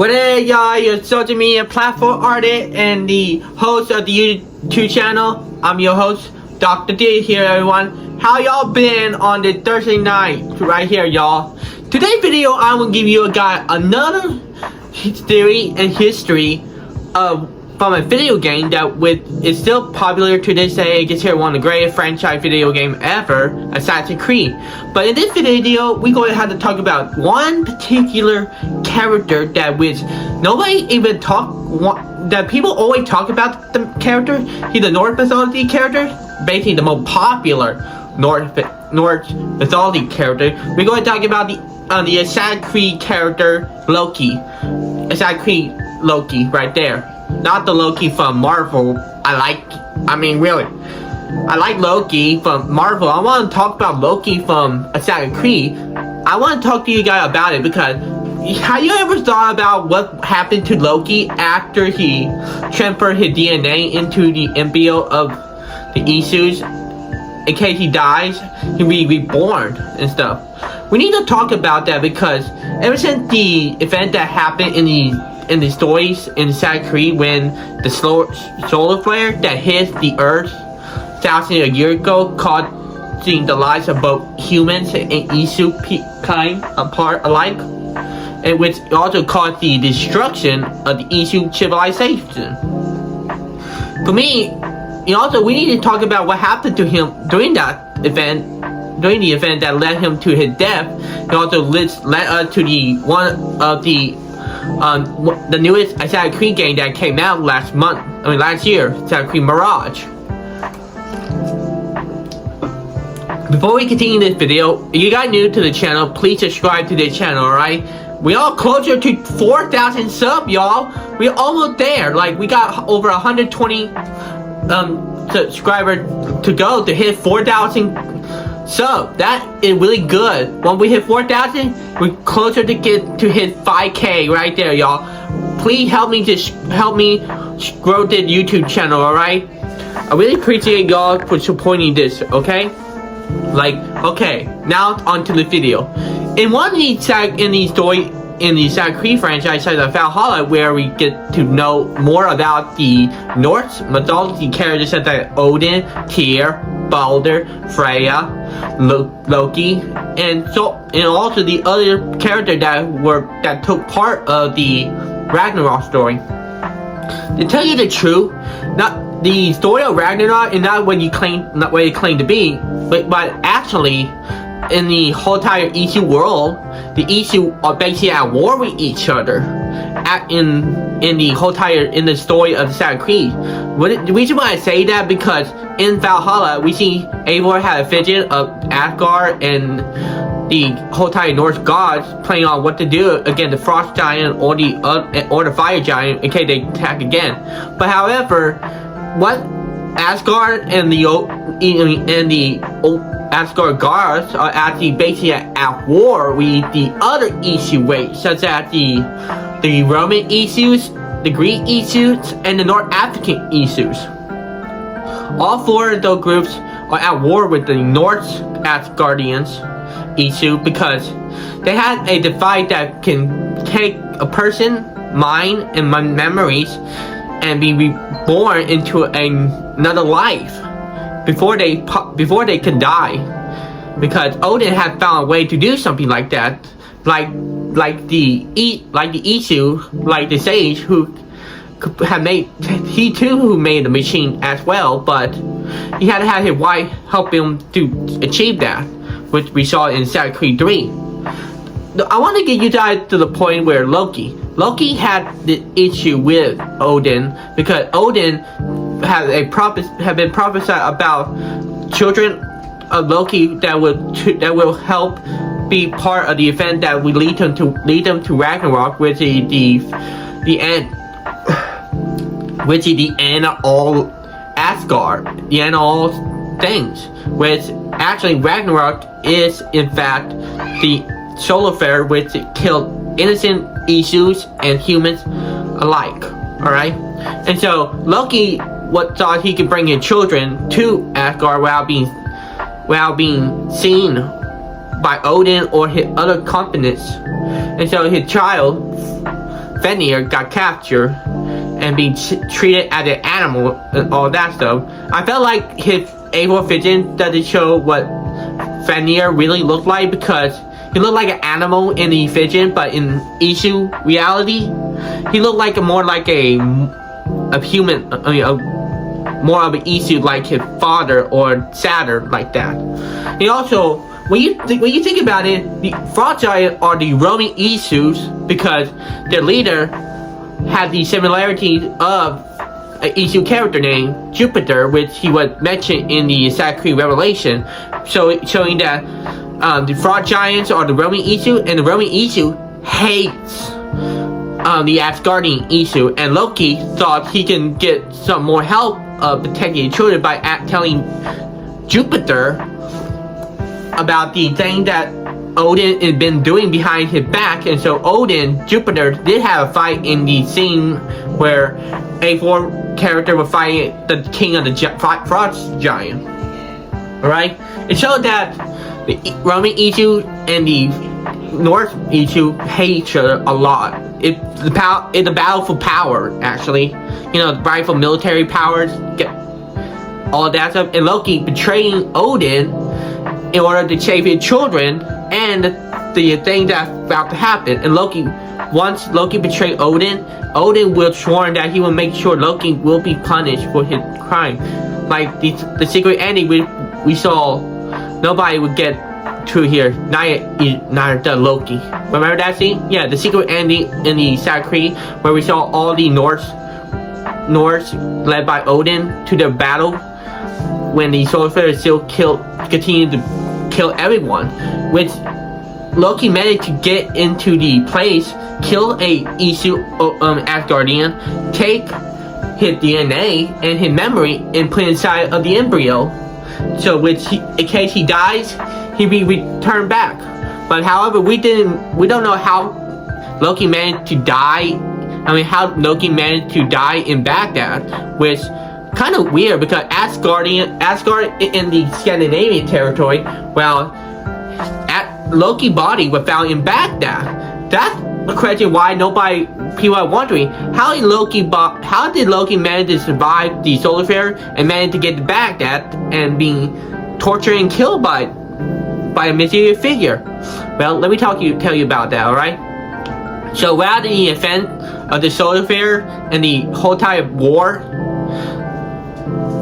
What is y'all, your social media platform artist and the host of the YouTube channel. I'm your host, Dr. D here, everyone. How y'all been on the Thursday night right here, y'all? Today's video, I will give you another theory and history of from a video game that is still popular to this day. It considered one of the greatest franchise video game ever, Assassin's Creed. But in this video, we're going to have to talk about one particular character that nobody even that people always talk about the character. He's the Norse mythology character, basically the most popular Norse mythology character. We're going to talk about the Assassin's Creed character Loki. Assassin's Creed Loki right there. Not the Loki from Marvel. I like Loki from Marvel. I want to talk about Loki from Assassin's Creed. I want to talk to you guys about it because have you ever thought about what happened to Loki after he transferred his DNA into the embryo of the Isus? In case he dies, he'll be reborn and stuff. We need to talk about that because ever since the event that happened in the stories in Assassin's Creed when the solar flare that hit the Earth thousands of years ago, causing the lives of both humans and Isu kind apart alike, and which also caused the destruction of the Isu civilization. For me, we need to talk about what happened to him during that event, during the event that led him to his death, and also led us to the newest Assassin's Creed game that came out last year, Assassin's Creed Mirage. Before we continue this video, if you guys new to the channel, please subscribe to the channel, alright? We are closer to 4,000 subs, y'all. We're almost there. Like, we got over 120 subscribers to go to hit 4,000 subs. That is really good. When we hit 4,000, we're closer to hit 5K right there, y'all. Please help me grow this YouTube channel, alright? I really appreciate y'all for supporting this, okay? Okay, now onto the video. In one of the Assassin's Creed franchise, such as Valhalla, where we get to know more about the Norse mythology characters such as Odin, Tyr, Balder, Freya, Loki, and also the other characters that took part of the Ragnarok story. To tell you the truth, not the story of Ragnarok is not what it claimed to be, but actually, in the whole entire Isu world, the Isu are basically at war with each other. In the story of Assassin's Creed. The reason why I say that because in Valhalla we see Eivor had a vision of Asgard and the whole entire Norse gods planning on what to do against the frost giant or the fire giant in case they attack again. But however, what Asgard and the Asgard gods are actually basically at war with the other Isu race, such as the Roman Isus, the Greek Isus, and the North African Isus. All four of those groups are at war with the Norse Asgardians Isu because they had a device that can take a person's mind and memories and be reborn into another life before they can die, because Odin had found a way to do something like that, like the Isu, like the sage who made the machine as well, but he had to have his wife help him to achieve that, which we saw in Assassin's Creed 3. I want to get you guys to the point where Loki had the issue with Odin because Odin had been prophesied about children of Loki that will help be part of the event that will lead them to Ragnarok, which is the end of all Asgard, the end of all things. Which actually Ragnarok is in fact the solar flare which killed innocent Isus and humans alike. Alright? And so Loki thought he could bring his children to Asgard without being seen by Odin or his other components. And so his child Fenrir got captured and being treated as an animal and all that stuff. I felt like his A4 vision doesn't show what Fenrir really looked like, because he looked like an animal in the vision, but in Isu reality, he looked like more like a human. I mean, more of an Isu like his father or Saturn like that. And also, when you think about it, the Frost Giant are the Roman Isus because their leader had the similarity of an Isu character named Jupiter, which he was mentioned in the Assassin's Creed Revelation, showing that the Frost Giants are the Roman Isu, and the Roman Isu hates the Asgardian Isu, and Loki thought he can get some more help of protecting the children by telling Jupiter about the thing that Odin had been doing behind his back. And so Jupiter did have a fight in the scene where A4 character was fighting the king of the Frost Giant. Alright? It showed that the Roman Isu and the North Isu hate each other a lot. It's a battle for power, actually. You know, the battle for military powers, all that stuff. And Loki betraying Odin in order to save his children, and the thing that's about to happen. And once Loki betrayed Odin will sworn that he will make sure Loki will be punished for his crime. Like the secret ending we saw, nobody would get to here, neither Loki. Remember that scene? Yeah, the secret ending in the Assassin's Creed where we saw all the Norse led by Odin to the battle when the Solar Flare still continued to kill everyone, which Loki managed to get into the place, kill a Isu Asgardian, take his DNA and his memory and put inside of the embryo, so in case he dies, he'd be returned back. But however, we don't know how Loki managed to die. I mean, how Loki managed to die in Baghdad, which kind of weird because Asgard in the Scandinavian territory, well, Loki body was found in Baghdad. That's a question why people are wondering how did Loki manage to survive the solar flare and manage to get to Baghdad and being tortured and killed by a mysterious figure. Well, let me tell you about that. All right. So rather than the event of the solar flare and the whole time war,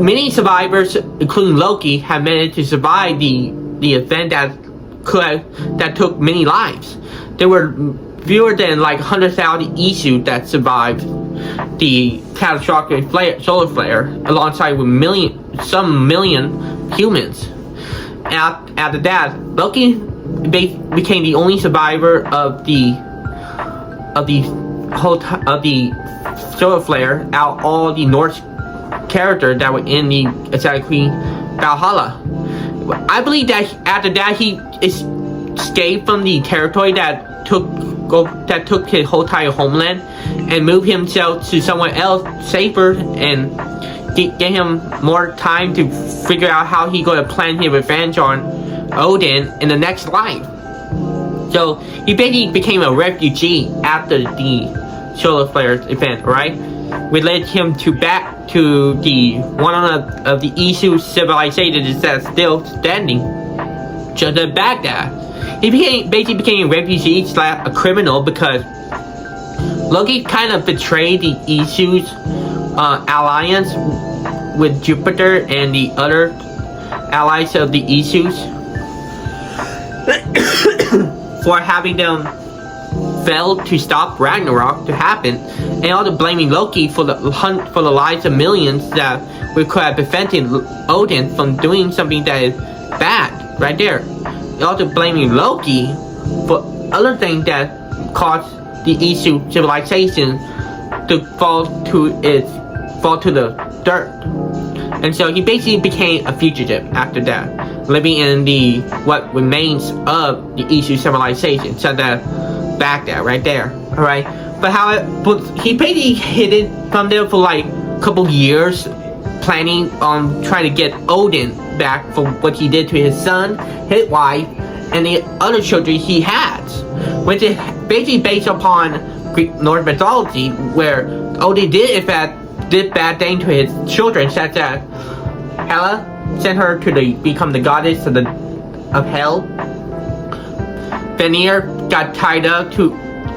many survivors, including Loki, have managed to survive the event that took many lives. There were fewer than like 100,000 Isu that survived the catastrophic solar flare, alongside with some million humans. After that, Loki became the only survivor of the solar flare out all the Norse characters that were in the Assassin's Creed Valhalla. I believe that after that he escaped from the territory that took his whole entire homeland and moved himself to somewhere else safer and get him more time to figure out how he going to plan his revenge on Odin in the next life. So he basically became a refugee after the solar flare event, right? We led him back to the one of the Isu civilizations that's still standing, just in Baghdad. He basically became a refugee / a criminal because Loki kind of betrayed the Isu's alliance with Jupiter and the other allies of the Isus for having them fail to stop Ragnarok to happen, and also blaming Loki for the lives of millions that we could have prevented Odin from doing something that is bad right there. And also blaming Loki for other things that caused the Isu civilization to fall to the dirt. And so he basically became a fugitive after that, living in what remains of the Isu civilization, so that Baghdad right there. Alright, but he basically hid from there for like a couple years, planning on trying to get Odin back for what he did to his son, his wife, and the other children he has, which is basically based upon Greek Norse mythology, where Odin did bad thing to his children, such as Hela sent her to become the goddess of hell. Vanir got tied up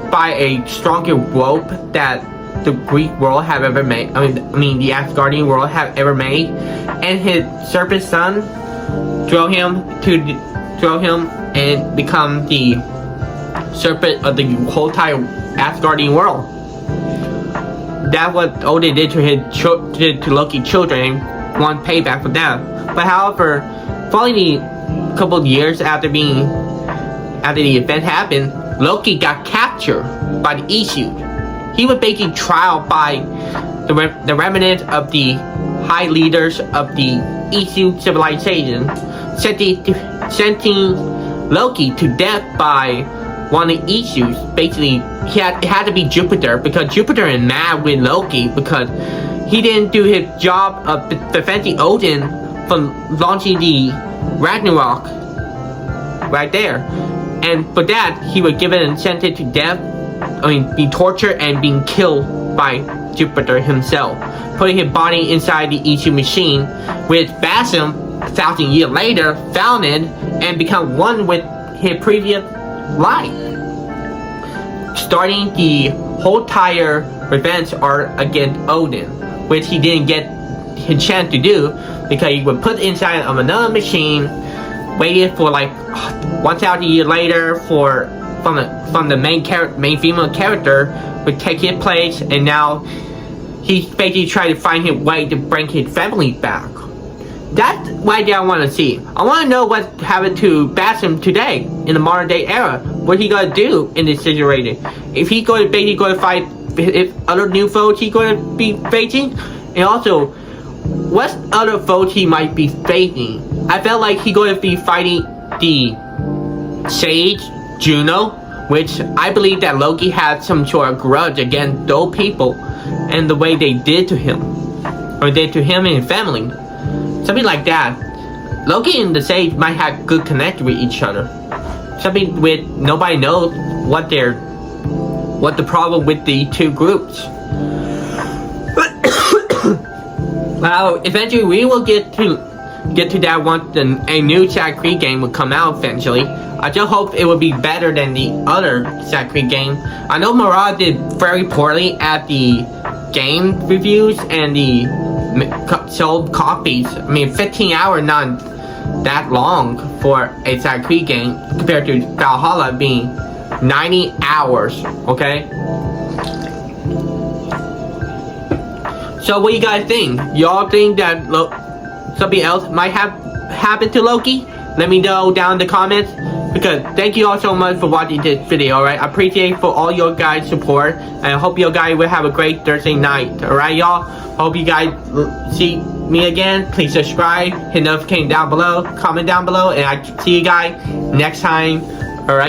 by a stronger rope that the Greek world have ever made. I mean the Asgardian world have ever made, and his serpent son drove him and become the serpent of the whole entire Asgardian world. That's what Odin did to Loki's children, and want payback for that. But however, following a couple of years after the event happened, Loki got captured by the Aesir. He was basically tried by the remnant of the high leaders of the Aesir civilization, sending Loki to death by one of the Aesir. Basically, it had to be Jupiter, because Jupiter is mad with Loki because he didn't do his job of preventing Odin from launching the Ragnarok right there. And for that, he was given and sentenced to death, being tortured and being killed by Jupiter himself, putting his body inside the Aesir machine, which Basim, 1,000 years later, found it and become one with his previous life, starting the whole entire revenge arc against Odin, which he didn't get his chance to do because he was put inside of another machine, waited for like 1,000 years later from the main female character would take his place, and now he's basically trying to find his way to bring his family back. That's what I want to see. I want to know what happened to Basim today in the modern day era. What he gonna do in this situation? If he going to fight if other new foes he going to be facing, and also what other foes he might be facing. I felt like he going to be fighting the Sage Juno, which I believe that Loki had some sort of grudge against those people and the way they did to him, or did to him and his family. Something like that. Loki and the Sage might have good connection with each other. Something with nobody knows what the problem with the two groups. Well, eventually we will get to that once a new Sad Creek game will come out eventually. I just hope it will be better than the other Sad Creek game. I know Mara did very poorly at the game reviews and the sold copies. I mean, 15 hours not that long for a Sad Creek game compared to Valhalla being 90 hours, okay? So what do you guys think? Y'all think that something else might have happened to Loki? Let me know down in the comments. Because thank you all so much for watching this video, alright? I appreciate for all your guys' support. And I hope you guys will have a great Thursday night. Alright, y'all? Hope you guys see me again. Please subscribe, hit notification down below, comment down below, and I see you guys next time. Alright?